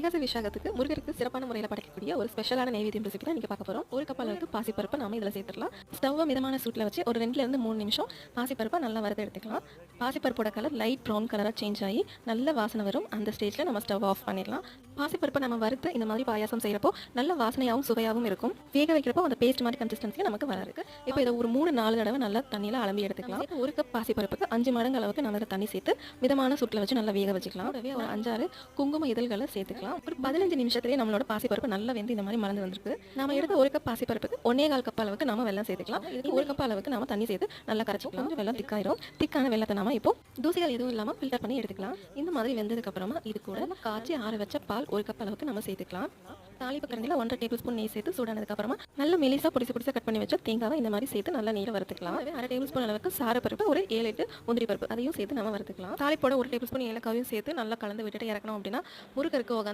வைகாசி விஷாகத்துக்கு முருகருக்கு சிறப்பான முறையில் படைக்கக்கூடிய ஒரு ஸ்பெஷலான நைவேத்தியம் ரெசிபி தான் நீங்கள் பார்க்க போகிறோம். ஒரு கப் அளவுக்கு பாசிப்பருப்பை நாம இதில் சேர்த்துடலாம். ஸ்டவ்வை மிதமான சூட்டில் வச்சு ஒரு 2லேருந்து 3 நிமிஷம் பாசிப்பருப்பை நல்லா வறுத்து எடுத்துக்கலாம். பாசிப்பருப்போட கலர் லைட் ப்ரௌன் கலராக சேஞ்ச் ஆகி நல்ல வாசனை வரும். அந்த ஸ்டேஜில் நம்ம ஸ்டவ் ஆஃப் பண்ணிடலாம். பாசிப்பருப்பை நம்ம வறுத்து இந்த மாதிரி பாயாசம் செய்கிறப்போ நல்ல வாசனையாகவும் சுவையாகவும் இருக்கும். வேக வைக்கிறப்போ அந்த பேஸ்ட் மாதிரி கன்சிஸ்டன்சி நமக்கு வராது. இப்போ இதை ஒரு 3-4 தடவை நல்லா தண்ணியில் அலம்பி எடுத்துக்கலாம். ஒரு கப் பாசிப்பருப்புக்கு 5 மடங்கு அளவுக்கு நம்ம இதை தண்ணி சேர்த்து மிதமான சூட்டில் வச்சு நல்லா வேக வச்சுக்கலாம். ஒரு 5-6 குங்கும இதழ்களை சேர்த்துக்கலாம். ஒரு 15 நிமிஷத்துலேயே நம்மளோட பாசிப்பருப்பு நல்லா வெந்து இந்த மாதிரி மலர்ந்து வந்திருக்கு. நம்ம எடுத்த ஒரு கப் பாசிப்பருப்புக்கு 1.25 கப் அளவுக்கு நம்ம வெல்லம் சேர்த்துக்கலாம். இதுக்கு ஒரு கப் அளவுக்கு நம்ம தண்ணி சேர்த்து நல்லா கரைச்சிக்கலாம். கொஞ்சம் வெல்லம் திக்காயிரும். திக்கான வெள்ளத்தை நம்ம இப்போ தூசிகள் எதுவும் இல்லாமல் ஃபில்டர் பண்ணி எடுத்துக்கலாம். இந்த மாதிரி வெந்ததுக்கு அப்புறமா இது கூட காய்ச்சி ஆற வச்ச பால் ஒரு கப் அளவுக்கு நம்ம சேர்த்துக்கலாம். தாளிப்பு கரண்டியில் 1.5 டேபிள் ஸ்பூன் நெய் சேர்த்து சூடானதுக்கு அப்புறமா நல்ல மெலிசா பொடிசு கட் பண்ணி வச்ச தேங்காவை இந்த மாதிரி சேர்த்து நல்லா நீரை வறுத்துக்கலாம். 1/2 டேபிள் ஸ்பூன் அளவுக்கு சாரப்பருப்பு, ஒரு 7-8 முந்திரி பருப்பு அதையும் சேர்த்து நம்ம வறுத்துக்கலாம். தாளிப்போட 1 டேபிள் ஸ்பூன் ஏலக்காவையும் சேர்த்து நல்லா கலந்து விட்டுட்டு இறக்கணும் அப்படின்னா முருகருக்கு உகந்த